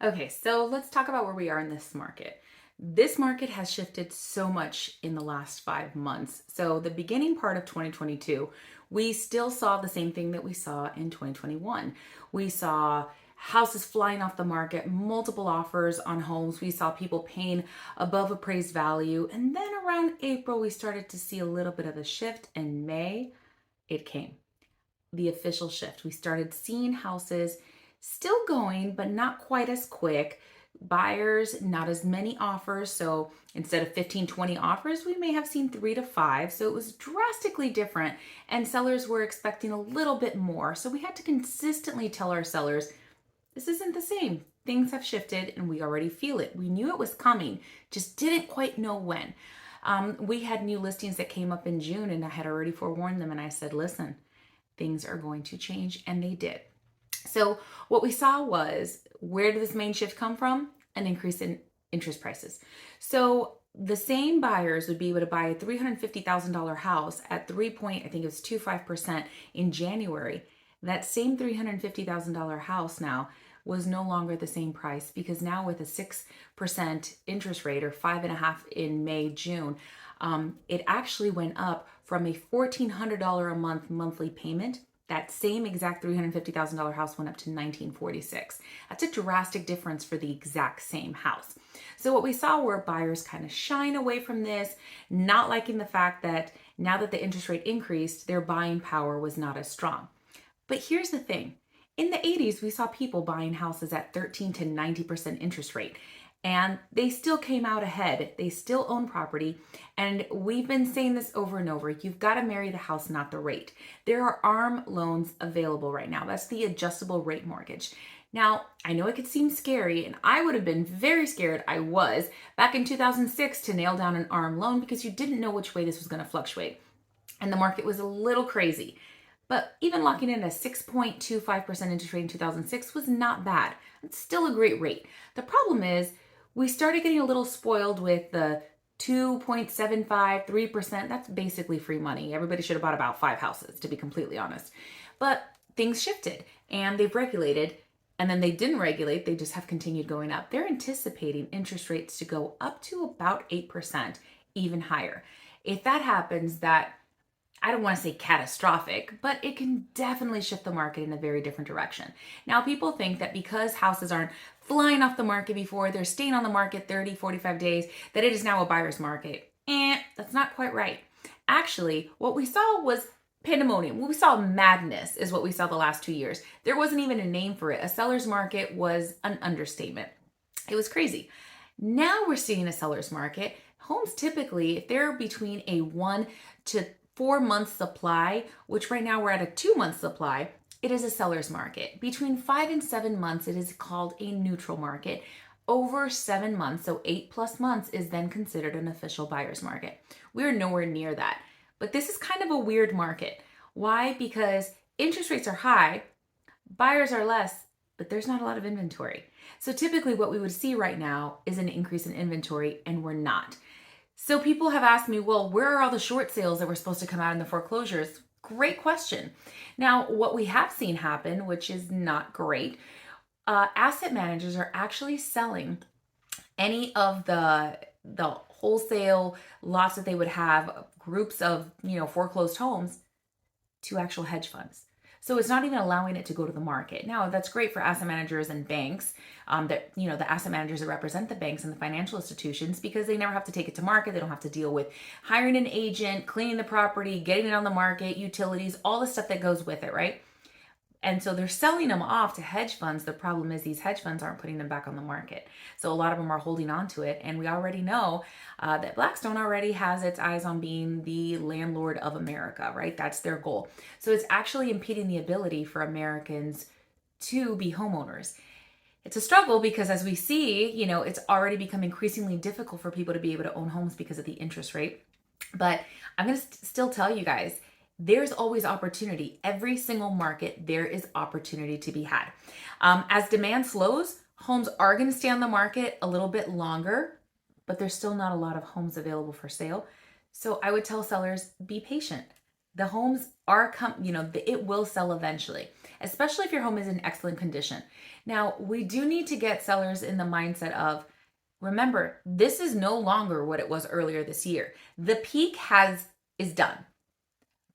Okay, so let's talk about where we are in this market. This market has shifted so much in the last 5 months. So, the beginning part of 2022, we still saw the same thing that we saw in 2021. We saw houses flying off the market, multiple offers on homes. We saw people paying above appraised value. And then around April, we started to see a little bit of a shift. In May, it came, the official shift. We started seeing houses still going, but not quite as quick. Buyers, not as many offers. So instead of 15, 20 offers, we may have seen 3 to 5. So it was drastically different. And sellers were expecting a little bit more. So we had to consistently tell our sellers, this isn't the same. Things have shifted and we already feel it. We knew it was coming, just didn't quite know when. We had new listings that came up in June and I had already forewarned them and I said, listen, things are going to change, and they did. So what we saw was, where did this main shift come from? An increase in interest prices. So the same buyers would be able to buy a $350,000 house at 3 point, I think it was 25% in January. That same $350,000 house now was no longer the same price, because now with a 6% interest rate, or 5.5 in May, June, it actually went up from a $1,400 a month monthly payment. That same exact $350,000 house went up to $1,946. That's a drastic difference for the exact same house. So what we saw were buyers kind of shying away from this, not liking the fact that now that the interest rate increased, their buying power was not as strong. But here's the thing. In the 80s, we saw people buying houses at 13 to 90% interest rate, and they still came out ahead. They still own property. And we've been saying this over and over. You've got to marry the house, not the rate. There are ARM loans available right now. That's the adjustable rate mortgage. Now, I know it could seem scary, and I would have been very scared. I was back in 2006 to nail down an ARM loan, because you didn't know which way this was going to fluctuate. And the market was a little crazy. But even locking in a 6.25% interest rate in 2006 was not bad. It's still a great rate. The problem is, we started getting a little spoiled with the 2.75, 3%. That's basically free money. Everybody should have bought about 5 houses, to be completely honest. But things shifted and they've regulated, and then they didn't regulate. They just have continued going up. They're anticipating interest rates to go up to about 8%, even higher. If that happens, that, I don't want to say catastrophic, but it can definitely shift the market in a very different direction. Now, people think that because houses aren't flying off the market before, they're staying on the market 30, 45 days, that it is now a buyer's market. That's not quite right. Actually, what we saw was pandemonium. We saw madness, is what we saw the last 2 years. There wasn't even a name for it. A seller's market was an understatement. It was crazy. Now we're seeing a seller's market. Homes typically, if they're between a 1 to 4 month supply, which right now we're at a 2 month supply, it is a seller's market. Between 5 and 7 months, it is called a neutral market. Over 7 months, so 8+ months, is then considered an official buyer's market. We're nowhere near that. But this is kind of a weird market. Why? Because interest rates are high, buyers are less, but there's not a lot of inventory. So typically what we would see right now is an increase in inventory, and we're not. So people have asked me, well, where are all the short sales that were supposed to come out in the foreclosures? Great question. Now, what we have seen happen, which is not great, asset managers are actually selling any of the wholesale lots that they would have, groups of foreclosed homes, to actual hedge funds. So it's not even allowing it to go to the market. Now, that's great for asset managers and banks, the asset managers that represent the banks and the financial institutions, because they never have to take it to market. They don't have to deal with hiring an agent, cleaning the property, getting it on the market, utilities, all the stuff that goes with it, right? And so they're selling them off to hedge funds. The problem is these hedge funds aren't putting them back on the market. So a lot of them are holding on to it. And we already know that Blackstone already has its eyes on being the landlord of America, right? That's their goal. So it's actually impeding the ability for Americans to be homeowners. It's a struggle because, as we see, it's already become increasingly difficult for people to be able to own homes because of the interest rate. But I'm going to still tell you guys, there's always opportunity. Every single market, there is opportunity to be had. As demand slows, homes are going to stay on the market a little bit longer, but there's still not a lot of homes available for sale. So I would tell sellers, be patient. The homes are it will sell eventually, especially if your home is in excellent condition. Now, we do need to get sellers in the mindset of, remember, this is no longer what it was earlier this year. The peak is done.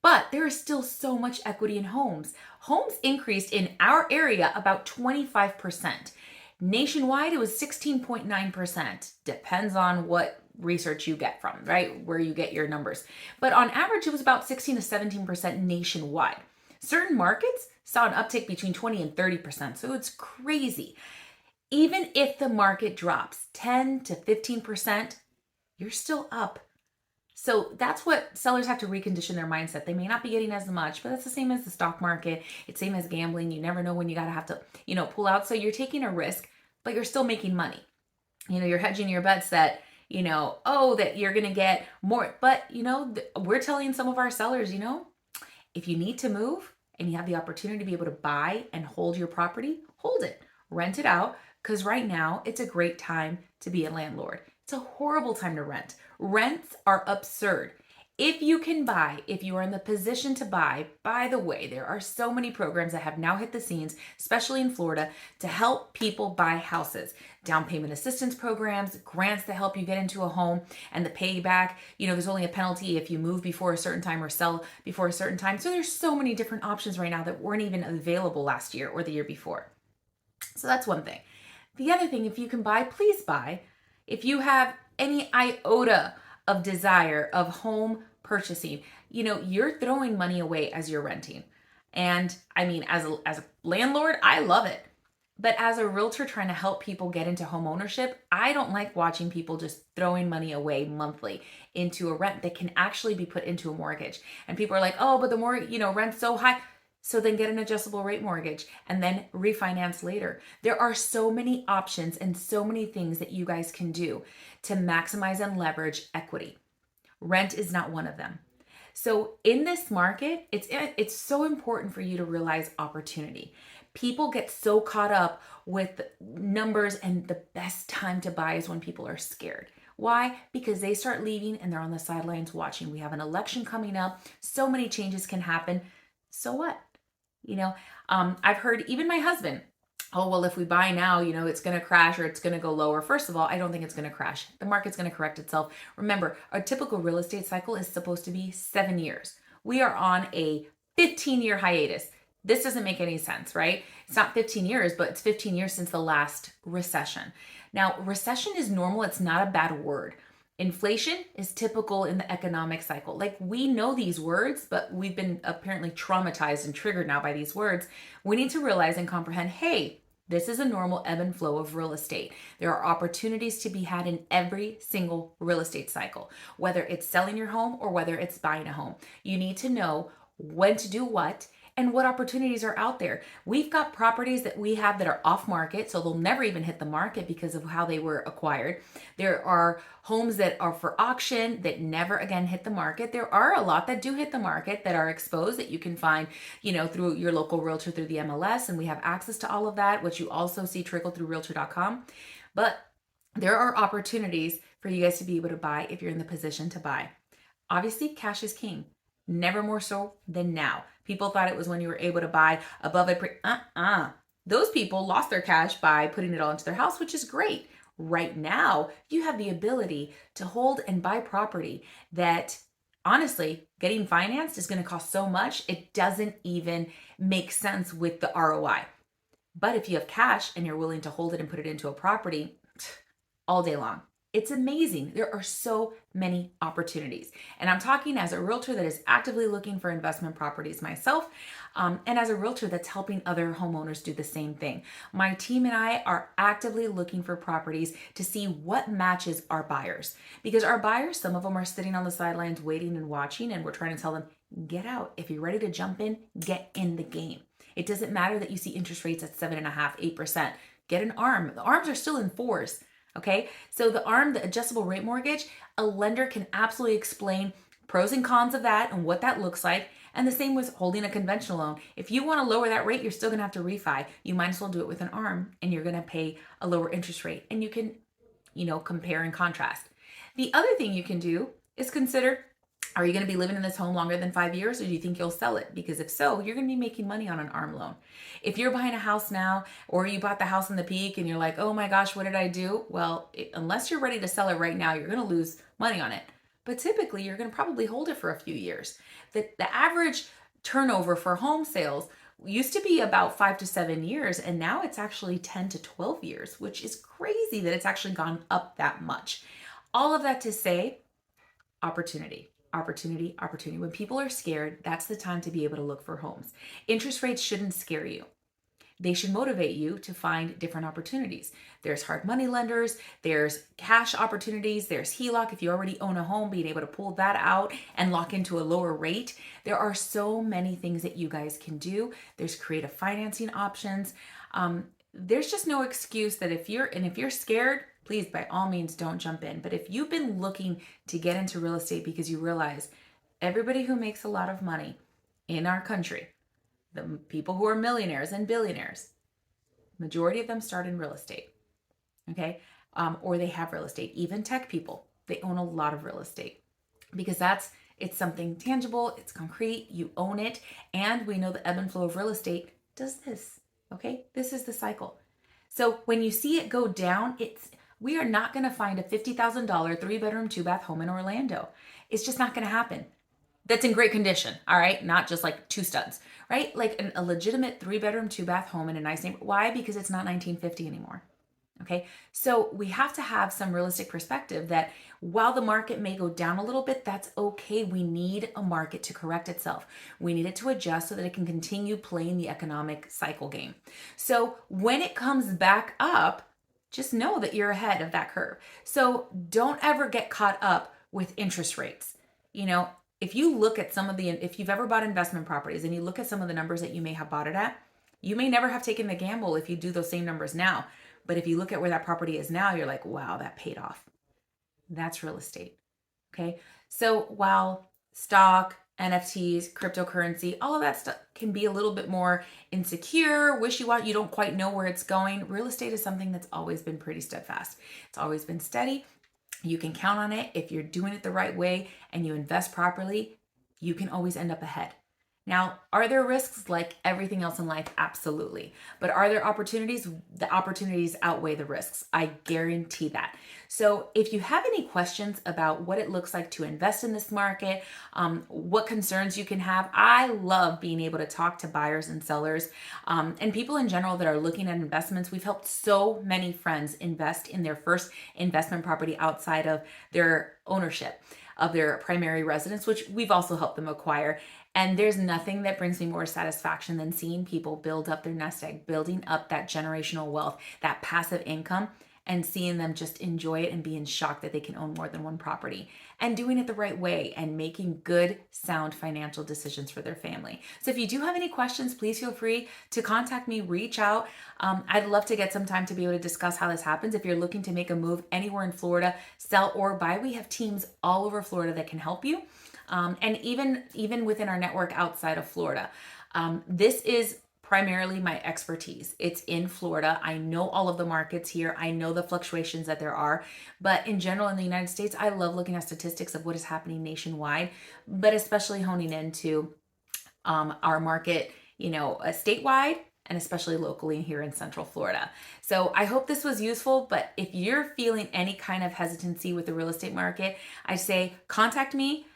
But there is still so much equity in homes. Homes increased in our area about 25%. Nationwide, it was 16.9%. Depends on what research you get from, right? Where you get your numbers. But on average, it was about 16 to 17% nationwide. Certain markets saw an uptick between 20 and 30%. So it's crazy. Even if the market drops 10 to 15%, you're still up. So that's what sellers have to recondition their mindset. They may not be getting as much, but that's the same as the stock market. It's same as gambling. You never know when you gotta have to, pull out. So you're taking a risk, but you're still making money. You're hedging your bets that, that you're gonna get more. But, we're telling some of our sellers, if you need to move and you have the opportunity to be able to buy and hold your property, hold it, rent it out. Because right now it's a great time to be a landlord. It's a horrible time to rent. Rents are absurd. If you can buy, if you are in the position to buy, by the way, there are so many programs that have now hit the scenes, especially in Florida, to help people buy houses. Down payment assistance programs, grants that help you get into a home, and the payback. There's only a penalty if you move before a certain time or sell before a certain time. So there's so many different options right now that weren't even available last year or the year before. So that's one thing. The other thing, if you can buy, please buy. If you have any iota of desire of home purchasing, you're throwing money away as you're renting. And I mean, as a landlord, I love it. But as a realtor trying to help people get into home ownership, I don't like watching people just throwing money away monthly into a rent that can actually be put into a mortgage. And people are like, oh, but the more, rent's so high. So then get an adjustable rate mortgage and then refinance later. There are so many options and so many things that you guys can do to maximize and leverage equity. Rent is not one of them. So in this market, it's so important for you to realize opportunity. People get so caught up with numbers, and the best time to buy is when people are scared. Why? Because they start leaving and they're on the sidelines watching. We have an election coming up. So many changes can happen. So what? I've heard even my husband, oh, well, if we buy now, it's going to crash or it's going to go lower. First of all, I don't think it's going to crash. The market's going to correct itself. Remember, our typical real estate cycle is supposed to be 7 years. We are on a 15-year hiatus. This doesn't make any sense, right? It's not 15 years, but it's 15 years since the last recession. Now, recession is normal. It's not a bad word. Inflation is typical in the economic cycle. Like, we know these words, but we've been apparently traumatized and triggered now by these words. We need to realize and comprehend, hey, this is a normal ebb and flow of real estate. There are opportunities to be had in every single real estate cycle, whether it's selling your home or whether it's buying a home. You need to know when to do what and what opportunities are out there. We've got properties that we have that are off market, so they'll never even hit the market because of how they were acquired. There are homes that are for auction that never again hit the market. There are a lot that do hit the market that are exposed that you can find, through your local realtor through the MLS, and we have access to all of that, which you also see trickle through realtor.com. But there are opportunities for you guys to be able to buy if you're in the position to buy. Obviously, cash is king. Never more so than now. People thought it was when you were able to buy above a Those people lost their cash by putting it all into their house, which is great. Right now, you have the ability to hold and buy property that, honestly, getting financed is going to cost so much, it doesn't even make sense with the ROI. But if you have cash and you're willing to hold it and put it into a property all day long, it's amazing. There are so many opportunities. And I'm talking as a realtor that is actively looking for investment properties myself, and as a realtor that's helping other homeowners do the same thing. My team and I are actively looking for properties to see what matches our buyers. Because our buyers, some of them are sitting on the sidelines waiting and watching, and we're trying to tell them, get out. If you're ready to jump in, get in the game. It doesn't matter that you see interest rates at 7.5%, 8%. Get an ARM. The ARMs are still in 4s. Okay, so the ARM, the adjustable rate mortgage, a lender can absolutely explain pros and cons of that and what that looks like. And the same with holding a conventional loan. If you want to lower that rate, you're still going to have to refi. You might as well do it with an ARM, and you're going to pay a lower interest rate. And you can, compare and contrast. The other thing you can do is consider Are you going to be living in this home longer than 5 years, or do you think you'll sell it? Because if so, you're going to be making money on an ARM loan. If you're buying a house now, or you bought the house in the peak and you're like, oh my gosh, what did I do? Well, unless you're ready to sell it right now, you're going to lose money on it. But typically, you're going to probably hold it for a few years. The average turnover for home sales used to be about 5 to 7 years, and now it's actually 10 to 12 years, which is crazy that it's actually gone up that much. All of that to say, opportunity, opportunity, opportunity. When people are scared, that's the time to be able to look for homes. Interest rates shouldn't scare you. They should motivate you to find different opportunities. There's hard money lenders, there's cash opportunities, there's HELOC if you already own a home, being able to pull that out and lock into a lower rate. There are so many things that you guys can do. There's creative financing options. There's just no excuse that if you're scared, please by all means don't jump in. But if you've been looking to get into real estate because you realize everybody who makes a lot of money in our country, the people who are millionaires and billionaires, majority of them start in real estate, okay? Or they have real estate. Even tech people, they own a lot of real estate because it's something tangible, it's concrete, you own it, and we know the ebb and flow of real estate does this, okay? This is the cycle. So when you see it go down, we are not going to find a $50,000 3-bedroom, 2-bath home in Orlando. It's just not going to happen. That's in great condition, all right? Not just like two studs, right? Like a legitimate 3-bedroom, 2-bath home in a nice neighborhood. Why? Because it's not 1950 anymore. Okay, so we have to have some realistic perspective that while the market may go down a little bit, that's okay. We need a market to correct itself. We need it to adjust so that it can continue playing the economic cycle game. So when it comes back up, just know that you're ahead of that curve. So don't ever get caught up with interest rates. You know, if you look at if you've ever bought investment properties and you look at some of the numbers that you may have bought it at, you may never have taken the gamble if you do those same numbers now. But if you look at where that property is now, you're like, wow, that paid off. That's real estate. Okay. So while stock, NFTs, cryptocurrency, all of that stuff can be a little bit more insecure, wishy-washy, you don't quite know where it's going. Real estate is something that's always been pretty steadfast. It's always been steady. You can count on it. If you're doing it the right way and you invest properly, you can always end up ahead. Now, are there risks like everything else in life? Absolutely. But are there opportunities? The opportunities outweigh the risks. I guarantee that. So if you have any questions about what it looks like to invest in this market, what concerns you can have, I love being able to talk to buyers and sellers and people in general that are looking at investments. We've helped so many friends invest in their first investment property outside of their ownership of their primary residence, which we've also helped them acquire. And there's nothing that brings me more satisfaction than seeing people build up their nest egg, building up that generational wealth, that passive income, and seeing them just enjoy it and be in shock that they can own more than one property and doing it the right way and making good, sound financial decisions for their family. So if you do have any questions, please feel free to contact me, reach out. I'd love to get some time to be able to discuss how this happens. If you're looking to make a move anywhere in Florida, sell or buy, we have teams all over Florida that can help you. And even within our network outside of Florida. This is primarily my expertise. It's in Florida. I know all of the markets here. I know the fluctuations that there are. But in general, in the United States, I love looking at statistics of what is happening nationwide, but especially honing into our market, statewide and especially locally here in Central Florida. So I hope this was useful, but if you're feeling any kind of hesitancy with the real estate market, I say contact me.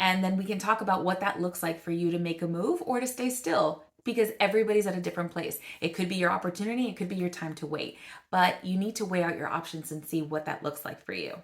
And then we can talk about what that looks like for you to make a move or to stay still because everybody's at a different place. It could be your opportunity. It could be your time to wait, but you need to weigh out your options and see what that looks like for you.